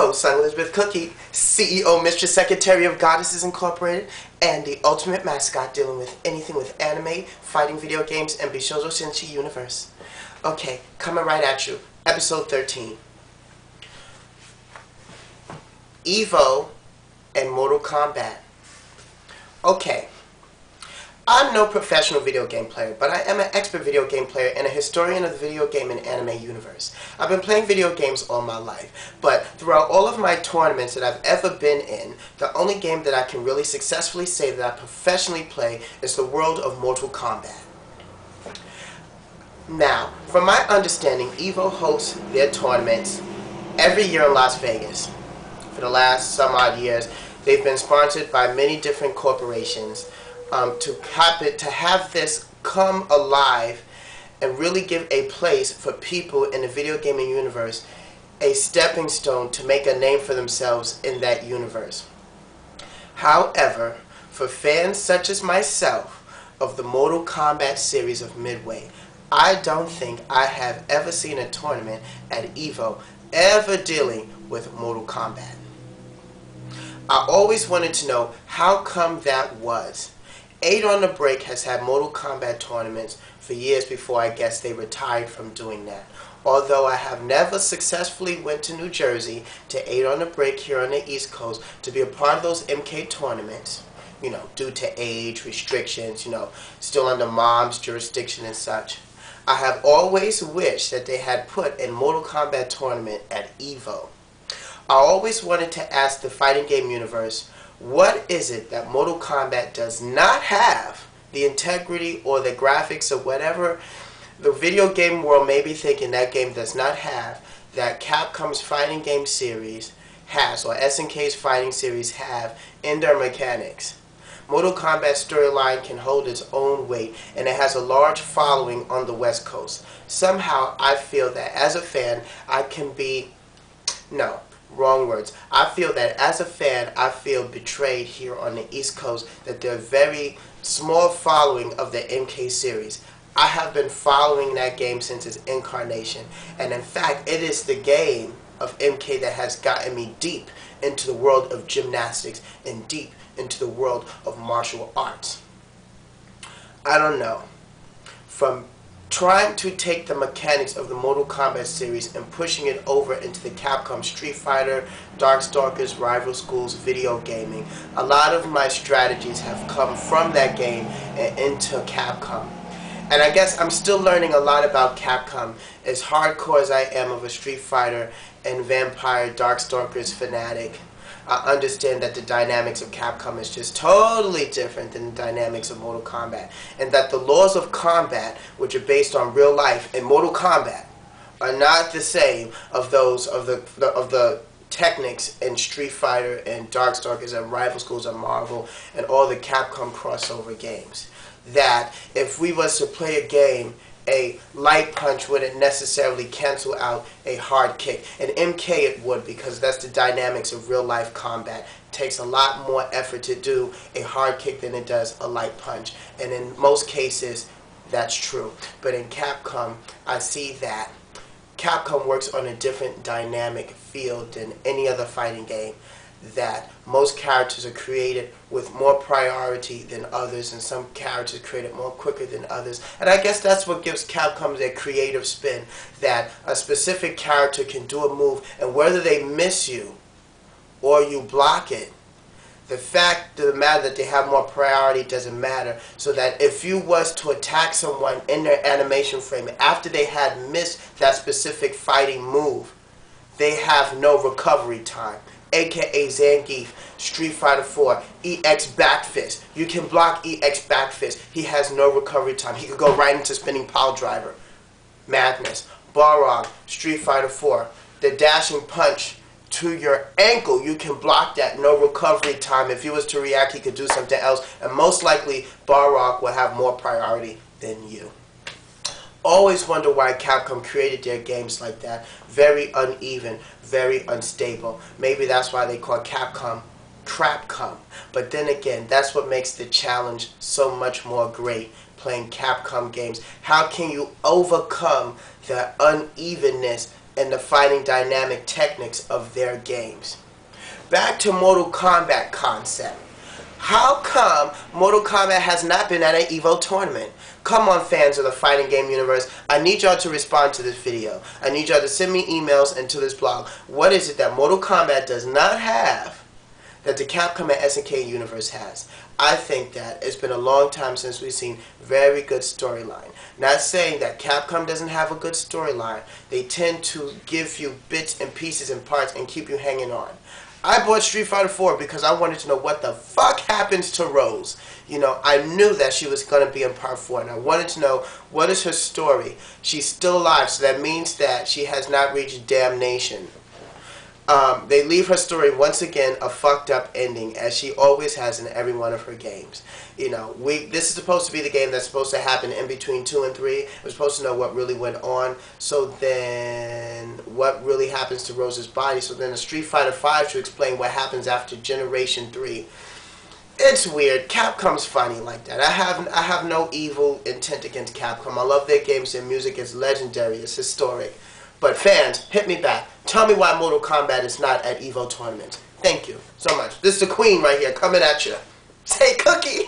host, I'm Elizabeth Cookye, CEO, Mistress Secretary of Goddesses Incorporated, and the ultimate mascot dealing with anything with anime, fighting video games, and Bishoujo Senshi universe. Okay, coming right at you. Episode 13. EVO and Mortal Kombat. Okay. I'm no professional video game player, but I am an expert video game player and a historian of the video game and anime universe. I've been playing video games all my life, but throughout all of my tournaments that I've ever been in, the only game that I can really successfully say that I professionally play is the world of Mortal Kombat. Now, from my understanding, EVO hosts their tournaments every year in Las Vegas. For the last some odd years, they've been sponsored by many different corporations to have this come alive and really give a place for people in the video gaming universe, a stepping stone to make a name for themselves in that universe. However, for fans such as myself of the Mortal Kombat series of Midway, I don't think I have ever seen a tournament at EVO ever dealing with Mortal Kombat. I always wanted to know how come that was. 8 on the Break has had Mortal Kombat tournaments for years before I guess they retired from doing that. Although I have never successfully went to New Jersey to 8 on the Break here on the East Coast to be a part of those MK tournaments, you know, due to age restrictions, you know, still under mom's jurisdiction and such. I have always wished that they had put a Mortal Kombat tournament at EVO. I always wanted to ask the fighting game universe, what is it that Mortal Kombat does not have, the integrity or the graphics or whatever the video game world may be thinking that game does not have, that Capcom's fighting game series has, or SNK's fighting series have in their mechanics? Mortal Kombat's storyline can hold its own weight, and it has a large following on the West Coast. Somehow I feel that as a fan I can be, no, wrong words. I feel that as a fan, I feel betrayed here on the East Coast that they're a very small following of the MK series. I have been following that game since its incarnation, and in fact, it is the game of MK that has gotten me deep into the world of gymnastics and deep into the world of martial arts. I don't know. From trying to take the mechanics of the Mortal Kombat series and pushing it over into the Capcom Street Fighter, Darkstalkers, Rival Schools, video gaming, a lot of my strategies have come from that game and into Capcom. And I guess I'm still learning a lot about Capcom, as hardcore as I am of a Street Fighter and Vampire Darkstalkers fanatic. I understand that the dynamics of Capcom is just totally different than the dynamics of Mortal Kombat, and that the laws of combat, which are based on real life in Mortal Kombat, are not the same of those of the techniques in Street Fighter and Darkstalkers and Rival Schools and Marvel and all the Capcom crossover games. That if we was to play a game, a light punch wouldn't necessarily cancel out a hard kick. In MK it would, because that's the dynamics of real life combat. It takes a lot more effort to do a hard kick than it does a light punch. And in most cases, that's true. But in Capcom, I see that Capcom works on a different dynamic field than any other fighting game. That most characters are created with more priority than others, and some characters created more quicker than others. And I guess that's what gives Capcom their creative spin, that a specific character can do a move, and whether they miss you or you block it, the fact of the matter that they have more priority doesn't matter. So that if you was to attack someone in their animation frame after they had missed that specific fighting move, they have no recovery time. AKA Zangief, Street Fighter 4, EX back fist. You can block EX back fist. He has no recovery time. He could go right into spinning pile driver. Madness. Balrog, Street Fighter 4. The dashing punch to your ankle, you can block that. No recovery time. If he was to react, he could do something else. And most likely, Balrog will have more priority than you. Always wonder why Capcom created their games like that. Very uneven, very unstable. Maybe that's why they call Capcom Crapcom. But then again, that's what makes the challenge so much more great, playing Capcom games. How can you overcome the unevenness and the fighting dynamic techniques of their games. Back to Mortal Kombat concept. How come Mortal Kombat has not been at an EVO tournament? Come on, fans of the fighting game universe, I need y'all to respond to this video. I need y'all to send me emails and to this blog. What is it that Mortal Kombat does not have that the Capcom and SNK universe has? I think that it's been a long time since we've seen very good storyline. Not saying that Capcom doesn't have a good storyline. They tend to give you bits and pieces and parts and keep you hanging on. I bought Street Fighter 4 because I wanted to know what the fuck happens to Rose. You know, I knew that she was going to be in part 4, and I wanted to know what is her story. She's still alive, so that means that she has not reached damnation. They leave her story once again a fucked up ending, as she always has in every one of her games. You know, this is supposed to be the game that's supposed to happen in between 2 and 3. We're supposed to know what really went on. So then, what really happens to Rose's body? So then, a Street Fighter 5 to explain what happens after Generation 3. It's weird. Capcom's funny like that. I have no evil intent against Capcom. I love their games. Their music is legendary. It's historic. But fans, hit me back. Tell me why Mortal Kombat is not at EVO tournaments. Thank you so much. This is the queen right here coming at you. Say Cookie!